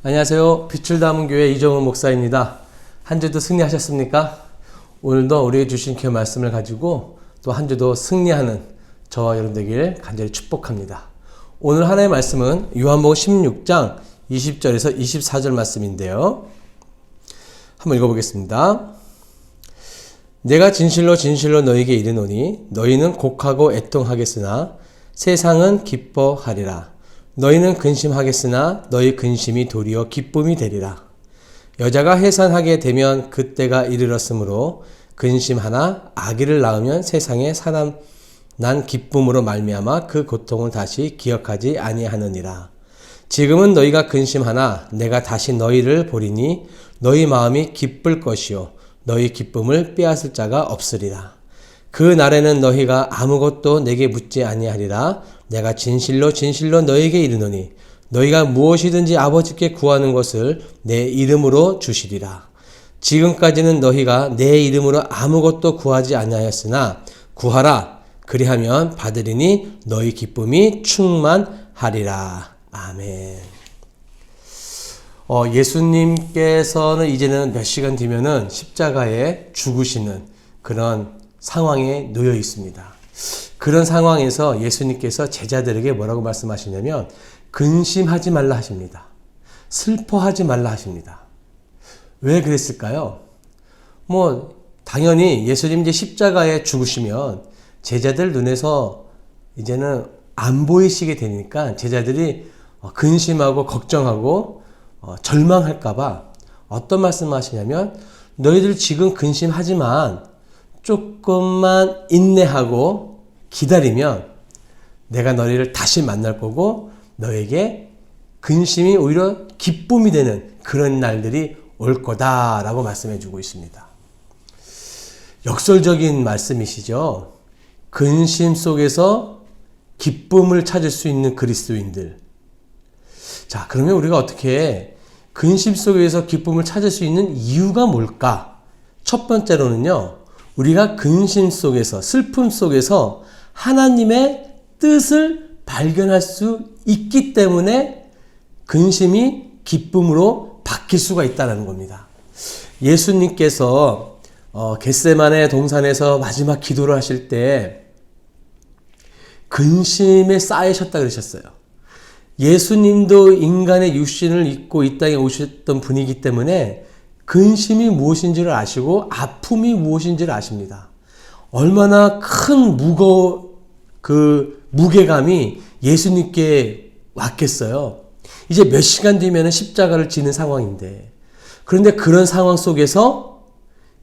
안녕하세요. 빛을 담은 교회 이정훈 목사입니다. 한 주도 승리하셨습니까? 오늘도 우리에게 주신 그 말씀을 가지고 또 한 주도 승리하는 저와 여러분 되길 간절히 축복합니다. 오늘 하나의 말씀은 요한복음 16장 20절에서 24절 말씀인데요. 한번 읽어보겠습니다. 내가 진실로 진실로 너희에게 이르노니 너희는 곡하고 애통하겠으나 세상은 기뻐하리라. 너희는 근심하겠으나 너희 근심이 도리어 기쁨이 되리라. 여자가 해산하게 되면 그때가 이르렀으므로 근심하나 아기를 낳으면 세상에 사람 난 기쁨으로 말미암아 그 고통을 다시 기억하지 아니하느니라. 지금은 너희가 근심하나 내가 다시 너희를 보리니 너희 마음이 기쁠 것이요 너희 기쁨을 빼앗을 자가 없으리라. 그 날에는 너희가 아무것도 내게 묻지 아니하리라. 내가 진실로 진실로 너희에게 이르노니 너희가 무엇이든지 아버지께 구하는 것을 내 이름으로 주시리라. 지금까지는 너희가 내 이름으로 아무것도 구하지 아니하였으나 구하라. 그리하면 받으리니 너희 기쁨이 충만하리라. 아멘. 예수님께서는 이제는 몇 시간 뒤면은 십자가에 죽으시는 그런 상황에 놓여 있습니다. 그런 상황에서 예수님께서 제자들에게 뭐라고 말씀하시냐면 근심하지 말라 하십니다. 슬퍼하지 말라 하십니다. 왜 그랬을까요? 당연히 예수님 이제 십자가에 죽으시면 제자들 눈에서 이제는 안 보이시게 되니까 제자들이 근심하고 걱정하고 절망할까봐 어떤 말씀을 하시냐면 너희들 지금 근심하지만 조금만 인내하고 기다리면 내가 너희를 다시 만날 거고 너에게 근심이 오히려 기쁨이 되는 그런 날들이 올 거다라고 말씀해 주고 있습니다. 역설적인 말씀이시죠. 근심 속에서 기쁨을 찾을 수 있는 그리스도인들. 자, 그러면 우리가 어떻게 근심 속에서 기쁨을 찾을 수 있는 이유가 뭘까? 첫 번째로는요, 우리가 근심 속에서, 슬픔 속에서 하나님의 뜻을 발견할 수 있기 때문에 근심이 기쁨으로 바뀔 수가 있다는 겁니다. 예수님께서 겟세마네 동산에서 마지막 기도를 하실 때 근심에 쌓이셨다 그러셨어요. 예수님도 인간의 육신을 입고 이 땅에 오셨던 분이기 때문에 근심이 무엇인지를 아시고 아픔이 무엇인지를 아십니다. 얼마나 큰 무게감이 예수님께 왔겠어요. 이제 몇 시간 뒤면 십자가를 지는 상황인데, 그런데 그런 상황 속에서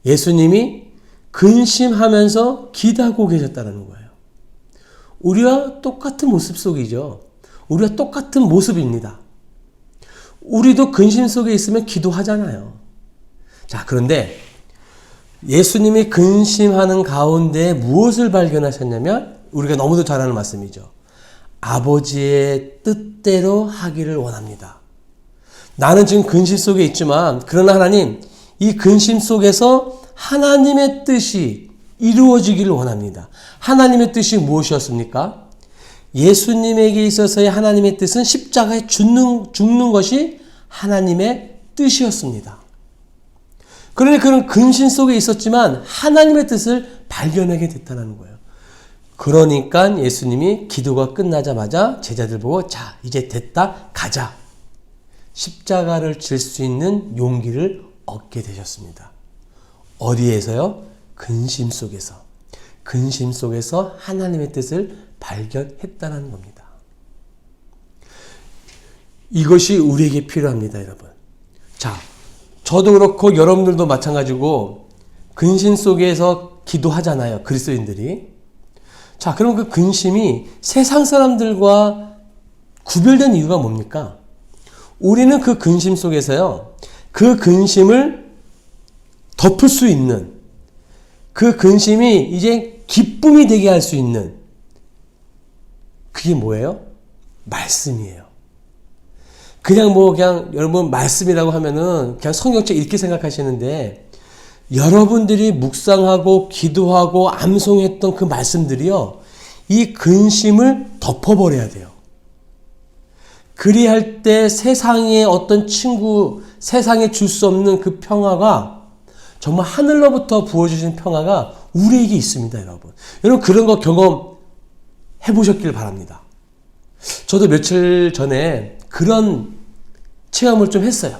예수님이 근심하면서 기도하고 계셨다는 거예요. 우리와 똑같은 모습 속이죠. 우리와 똑같은 모습입니다. 우리도 근심 속에 있으면 기도하잖아요. 자, 그런데 예수님이 근심하는 가운데 무엇을 발견하셨냐면 우리가 너무도 잘 아는 말씀이죠. 아버지의 뜻대로 하기를 원합니다. 나는 지금 근심 속에 있지만 그러나 하나님, 이 근심 속에서 하나님의 뜻이 이루어지기를 원합니다. 하나님의 뜻이 무엇이었습니까? 예수님에게 있어서의 하나님의 뜻은 십자가에 죽는 것이 하나님의 뜻이었습니다. 그러니 그런 근심 속에 있었지만 하나님의 뜻을 발견하게 됐다는 거예요. 그러니까 예수님이 기도가 끝나자마자 제자들 보고 자, 이제 됐다, 가자. 십자가를 질 수 있는 용기를 얻게 되셨습니다. 어디에서요? 근심 속에서. 근심 속에서 하나님의 뜻을 발견했다는 겁니다. 이것이 우리에게 필요합니다, 여러분. 자, 저도 그렇고 여러분들도 마찬가지고 근심 속에서 기도하잖아요, 그리스도인들이. 자, 그럼 그 근심이 세상 사람들과 구별된 이유가 뭡니까? 우리는 그 근심 속에서요, 그 근심을 덮을 수 있는, 그 근심이 이제 기쁨이 되게 할 수 있는, 그게 뭐예요? 말씀이에요. 그냥 여러분 말씀이라고 하면은 그냥 성경책 이렇게 생각하시는데, 여러분들이 묵상하고 기도하고 암송했던 그 말씀들이요, 이 근심을 덮어버려야 돼요. 그리할 때 세상에 어떤 친구, 세상에 줄 수 없는 그 평화가 정말 하늘로부터 부어주신 평화가 우리에게 있습니다, 여러분. 여러분 그런 거 경험해 보셨길 바랍니다. 저도 며칠 전에 그런 체험을 좀 했어요.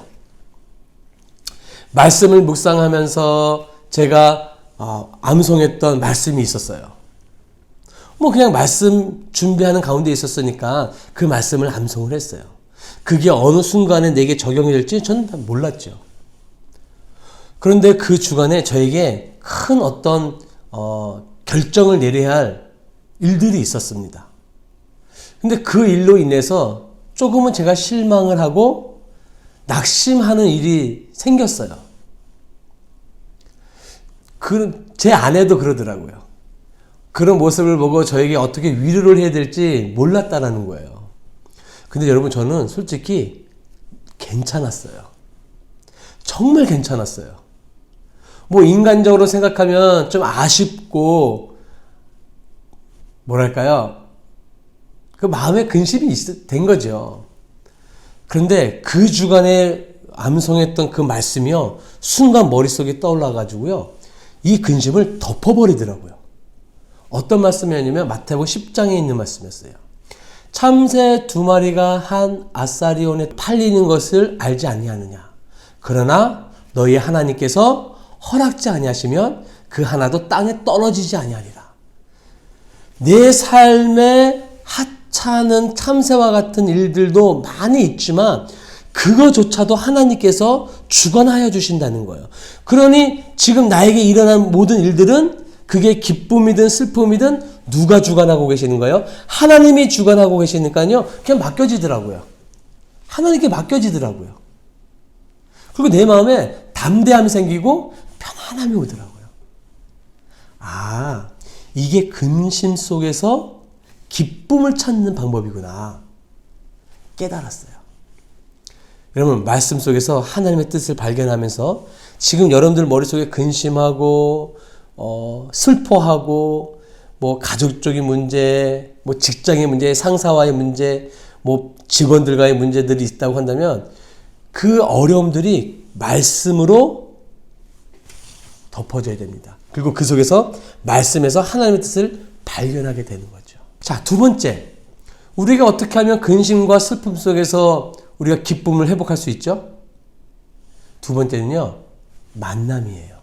말씀을 묵상하면서 제가 암송했던 말씀이 있었어요. 뭐 그냥 말씀 준비하는 가운데 있었으니까 그 말씀을 암송을 했어요. 그게 어느 순간에 내게 적용이 될지 저는 몰랐죠. 그런데 그 주간에 저에게 큰 어떤 결정을 내려야 할 일들이 있었습니다. 근데 그 일로 인해서 조금은 제가 실망을 하고 낙심하는 일이 생겼어요. 제 아내도 그러더라고요. 그런 모습을 보고 저에게 어떻게 위로를 해야 될지 몰랐다라는 거예요. 근데 여러분 저는 솔직히 괜찮았어요. 정말 괜찮았어요. 뭐 인간적으로 생각하면 좀 아쉽고 뭐랄까요? 그 마음에 근심이 된 거죠. 그런데 그 주간에 암송했던 그 말씀이요. 순간 머릿속에 떠올라가지고요. 이 근심을 덮어버리더라고요. 어떤 말씀이었냐면 마태복음 10장에 있는 말씀이었어요. 참새 2마리가 한 아사리온에 팔리는 것을 알지 아니하느냐. 그러나 너희 하나님께서 허락지 아니하시면 그 하나도 땅에 떨어지지 아니하리라. 내 삶에 하찮은 참새와 같은 일들도 많이 있지만 그거조차도 하나님께서 주관하여 주신다는 거예요. 그러니 지금 나에게 일어난 모든 일들은 그게 기쁨이든 슬픔이든 누가 주관하고 계시는 거예요? 하나님이 주관하고 계시니까요. 그냥 맡겨지더라고요. 하나님께 맡겨지더라고요. 그리고 내 마음에 담대함이 생기고 편안함이 오더라고요. 아, 이게 근심 속에서 기쁨을 찾는 방법이구나. 깨달았어요. 여러분 말씀 속에서 하나님의 뜻을 발견하면서 지금 여러분들 머릿속에 근심하고 슬퍼하고 뭐 가족적인 문제, 뭐 직장의 문제, 상사와의 문제, 뭐 직원들과의 문제들이 있다고 한다면 그 어려움들이 말씀으로 덮어져야 됩니다. 그리고 그 속에서 말씀에서 하나님의 뜻을 발견하게 되는 거죠. 자, 두 번째. 우리가 어떻게 하면 근심과 슬픔 속에서 우리가 기쁨을 회복할 수 있죠? 두 번째는요, 만남이에요.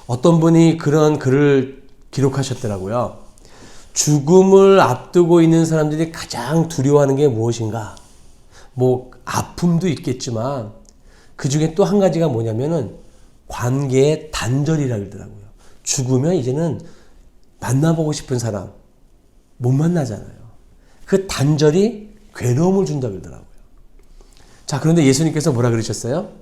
어떤 분이 그런 글을 기록하셨더라고요. 죽음을 앞두고 있는 사람들이 가장 두려워하는 게 무엇인가? 뭐, 아픔도 있겠지만, 그 중에 또 한 가지가 뭐냐면은, 관계의 단절이라고 그러더라고요. 죽으면 이제는 만나보고 싶은 사람, 못 만나잖아요. 그 단절이 괴로움을 준다고 그러더라고요. 자, 그런데 예수님께서 뭐라 그러셨어요?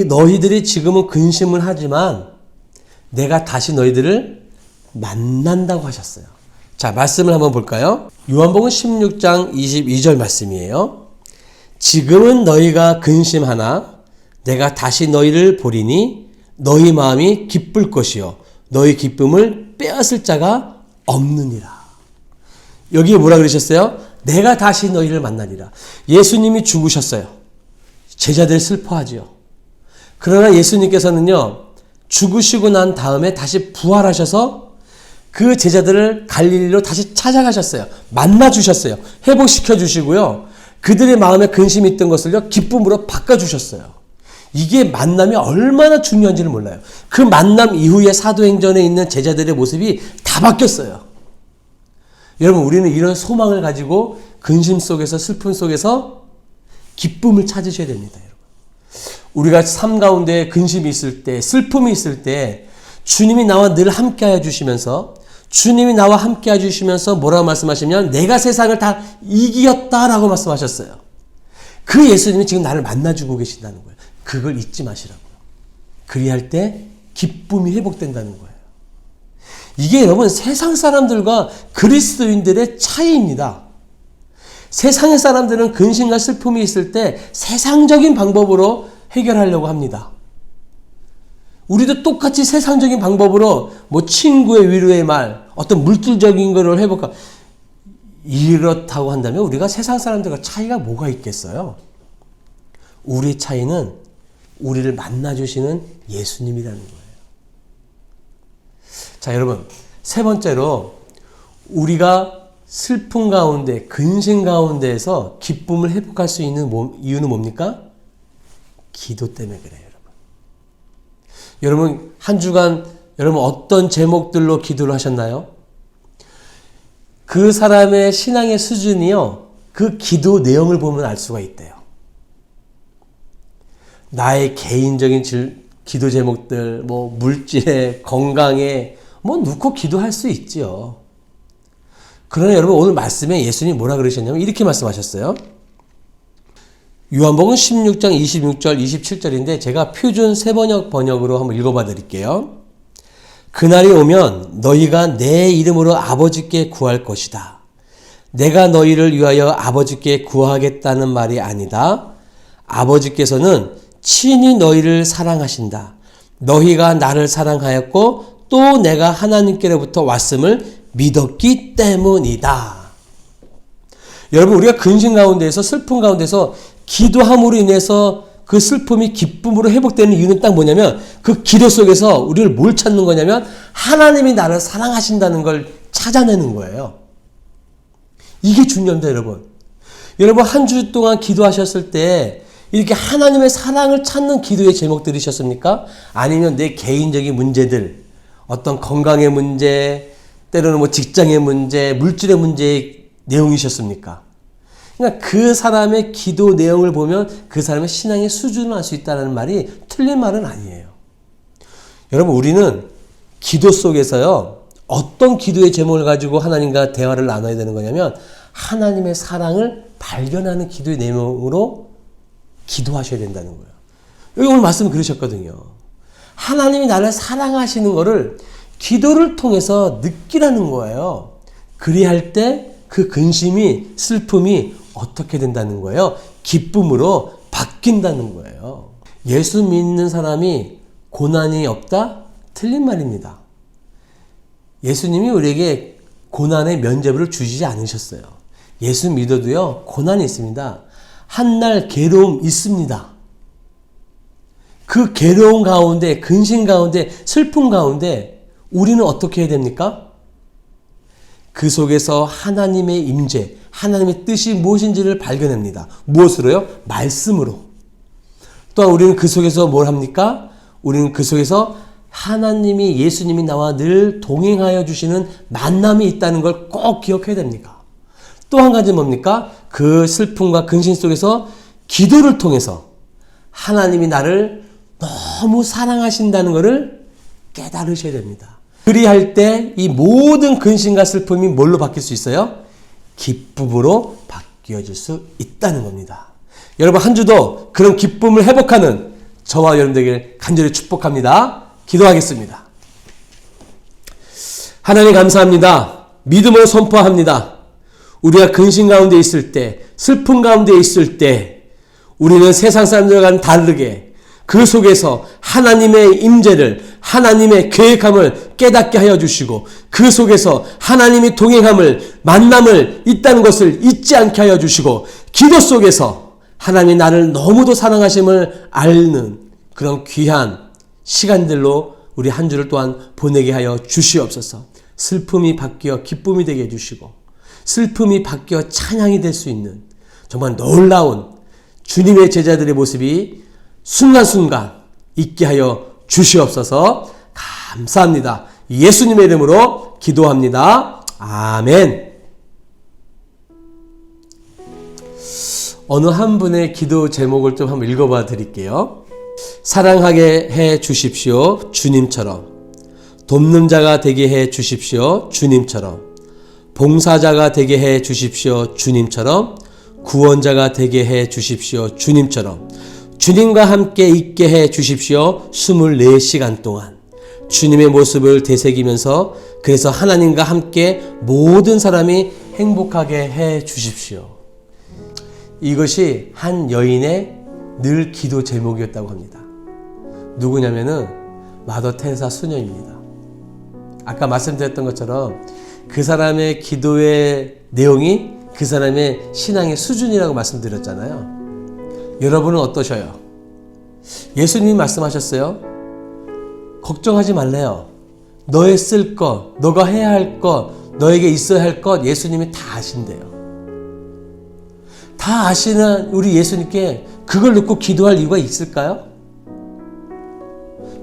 너희들이 지금은 근심을 하지만 내가 다시 너희들을 만난다고 하셨어요. 자, 말씀을 한번 볼까요? 요한복음 16장 22절 말씀이에요. 지금은 너희가 근심하나 내가 다시 너희를 보리니 너희 마음이 기쁠 것이요 너희 기쁨을 빼앗을 자가 없느니라. 여기에 뭐라 그러셨어요? 내가 다시 너희를 만나리라. 예수님이 죽으셨어요. 제자들 슬퍼하지요. 그러나 예수님께서는요, 죽으시고 난 다음에 다시 부활하셔서 그 제자들을 갈릴리로 다시 찾아가셨어요. 만나주셨어요. 회복시켜 주시고요. 그들의 마음에 근심이 있던 것을요, 기쁨으로 바꿔주셨어요. 이게 만남이 얼마나 중요한지를 몰라요. 그 만남 이후에 사도행전에 있는 제자들의 모습이 다 바뀌었어요. 여러분, 우리는 이런 소망을 가지고 근심 속에서 슬픔 속에서 기쁨을 찾으셔야 됩니다. 여러분. 우리가 삶 가운데 근심이 있을 때, 슬픔이 있을 때 주님이 나와 늘 함께 해 주시면서 주님이 나와 함께 해 주시면서 뭐라고 말씀하시면 내가 세상을 다 이기었다라고 말씀하셨어요. 그 예수님이 지금 나를 만나주고 계신다는 거예요. 그걸 잊지 마시라고요. 그리할 때 기쁨이 회복된다는 거예요. 이게 여러분 세상 사람들과 그리스도인들의 차이입니다. 세상의 사람들은 근심과 슬픔이 있을 때 세상적인 방법으로 해결하려고 합니다. 우리도 똑같이 세상적인 방법으로 뭐 친구의 위로의 말, 어떤 물질적인 것을 회복하고 이렇다고 한다면 우리가 세상 사람들과 차이가 뭐가 있겠어요? 우리 차이는 우리를 만나주시는 예수님이라는 거예요. 자, 여러분, 세 번째로 우리가 슬픔 가운데, 근심 가운데에서 기쁨을 회복할 수 있는 이유는 뭡니까? 기도 때문에 그래요, 여러분. 여러분, 한 주간 여러분 어떤 제목들로 기도를 하셨나요? 그 사람의 신앙의 수준이요, 그 기도 내용을 보면 알 수가 있대요. 나의 개인적인 기도 제목들, 물질에, 건강에, 놓고 기도할 수 있지요. 그러나 여러분, 오늘 말씀에 예수님이 뭐라 그러셨냐면 이렇게 말씀하셨어요. 요한복음 16장 26절, 27절인데 제가 표준 세번역으로 한번 읽어봐 드릴게요. 그날이 오면 너희가 내 이름으로 아버지께 구할 것이다. 내가 너희를 위하여 아버지께 구하겠다는 말이 아니다. 아버지께서는 친히 너희를 사랑하신다. 너희가 나를 사랑하였고 또 내가 하나님께로부터 왔음을 믿었기 때문이다. 여러분, 우리가 근심 가운데에서, 슬픔 가운데서 기도함으로 인해서 그 슬픔이 기쁨으로 회복되는 이유는 딱 뭐냐면, 그 기도 속에서 우리를 뭘 찾는 거냐면 하나님이 나를 사랑하신다는 걸 찾아내는 거예요. 이게 중요합니다, 여러분. 여러분, 한 주 동안 기도하셨을 때 이렇게 하나님의 사랑을 찾는 기도의 제목들이셨습니까? 아니면 내 개인적인 문제들, 어떤 건강의 문제, 때로는 직장의 문제, 물질의 문제의 내용이셨습니까? 그러니까 그 사람의 기도 내용을 보면 그 사람의 신앙의 수준을 알 수 있다는 말이 틀린 말은 아니에요. 여러분, 우리는 기도 속에서요, 어떤 기도의 제목을 가지고 하나님과 대화를 나눠야 되는 거냐면 하나님의 사랑을 발견하는 기도의 내용으로 기도하셔야 된다는 거예요. 여기 오늘 말씀 그러셨거든요. 하나님이 나를 사랑하시는 거를 기도를 통해서 느끼라는 거예요. 그리할 때 그 근심이, 슬픔이 어떻게 된다는 거예요? 기쁨으로 바뀐다는 거예요. 예수 믿는 사람이 고난이 없다? 틀린 말입니다. 예수님이 우리에게 고난의 면죄부를 주시지 않으셨어요. 예수 믿어도요, 고난이 있습니다. 한날 괴로움 있습니다. 그 괴로움 가운데, 근심 가운데, 슬픔 가운데 우리는 어떻게 해야 됩니까? 그 속에서 하나님의 임재, 하나님의 뜻이 무엇인지를 발견합니다. 무엇으로요? 말씀으로. 또한 우리는 그 속에서 뭘 합니까? 우리는 그 속에서 하나님이, 예수님이 나와 늘 동행하여 주시는 만남이 있다는 걸 꼭 기억해야 됩니다. 또 한 가지 뭡니까? 그 슬픔과 근심 속에서 기도를 통해서 하나님이 나를 너무 사랑하신다는 것을 깨달으셔야 됩니다. 그리할 때 이 모든 근심과 슬픔이 뭘로 바뀔 수 있어요? 기쁨으로 바뀌어질 수 있다는 겁니다. 여러분, 한 주도 그런 기쁨을 회복하는 저와 여러분들에게 간절히 축복합니다. 기도하겠습니다. 하나님 감사합니다. 믿음으로 선포합니다. 우리가 근심 가운데 있을 때, 슬픔 가운데 있을 때 우리는 세상 사람들과는 다르게 그 속에서 하나님의 임재를, 하나님의 계획함을 깨닫게 하여 주시고 그 속에서 하나님이 동행함을, 만남을 있다는 것을 잊지 않게 하여 주시고 기도 속에서 하나님이 나를 너무도 사랑하심을 알는 그런 귀한 시간들로 우리 한 주를 또한 보내게 하여 주시옵소서. 슬픔이 바뀌어 기쁨이 되게 해주시고 슬픔이 바뀌어 찬양이 될 수 있는 정말 놀라운 주님의 제자들의 모습이 순간순간 있게 하여 주시옵소서. 감사합니다. 예수님의 이름으로 기도합니다. 아멘. 어느 한 분의 기도 제목을 좀 한번 읽어봐 드릴게요. 사랑하게 해 주십시오. 주님처럼. 돕는 자가 되게 해 주십시오. 주님처럼. 봉사자가 되게 해 주십시오. 주님처럼. 구원자가 되게 해 주십시오. 주님처럼. 주님과 함께 있게 해 주십시오. 24시간 동안. 주님의 모습을 되새기면서 그래서 하나님과 함께 모든 사람이 행복하게 해 주십시오. 이것이 한 여인의 늘 기도 제목이었다고 합니다. 누구냐면은 마더 테레사 수녀입니다. 아까 말씀드렸던 것처럼 그 사람의 기도의 내용이 그 사람의 신앙의 수준이라고 말씀드렸잖아요. 여러분은 어떠셔요? 예수님이 말씀하셨어요. 걱정하지 말래요. 너의 쓸 것, 너가 해야 할 것, 너에게 있어야 할 것 예수님이 다 아신대요. 다 아시는 우리 예수님께 그걸 놓고 기도할 이유가 있을까요?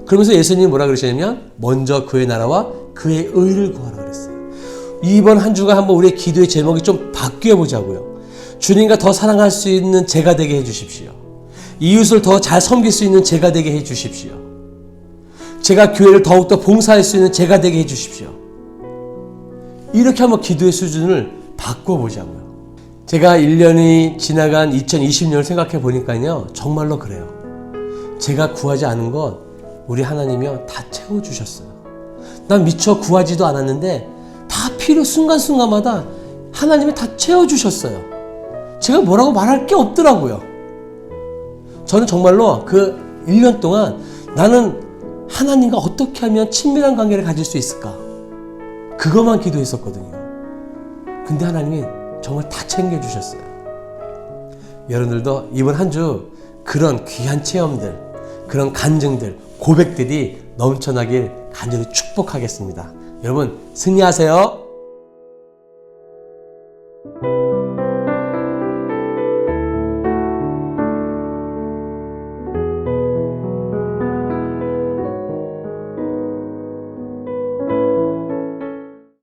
그러면서 예수님이 뭐라 그러시냐면 먼저 그의 나라와 그의 의를 구하라 그랬어요. 이번 한 주가 한번 우리의 기도의 제목이 좀 바뀌어 보자고요. 주님과 더 사랑할 수 있는 제가 되게 해주십시오. 이웃을 더 잘 섬길 수 있는 제가 되게 해주십시오. 제가 교회를 더욱더 봉사할 수 있는 제가 되게 해주십시오. 이렇게 한번 기도의 수준을 바꿔보자고요. 제가 1년이 지나간 2020년을 생각해 보니까요. 정말로 그래요. 제가 구하지 않은 것 우리 하나님이요 다 채워주셨어요. 난 미처 구하지도 않았는데 다 필요 순간순간마다 하나님이 다 채워주셨어요. 제가 뭐라고 말할 게 없더라고요. 저는 정말로 그 1년 동안 나는 하나님과 어떻게 하면 친밀한 관계를 가질 수 있을까? 그것만 기도했었거든요. 근데 하나님이 정말 다 챙겨주셨어요. 여러분들도 이번 한 주 그런 귀한 체험들, 그런 간증들, 고백들이 넘쳐나길 간절히 축복하겠습니다. 여러분 승리하세요.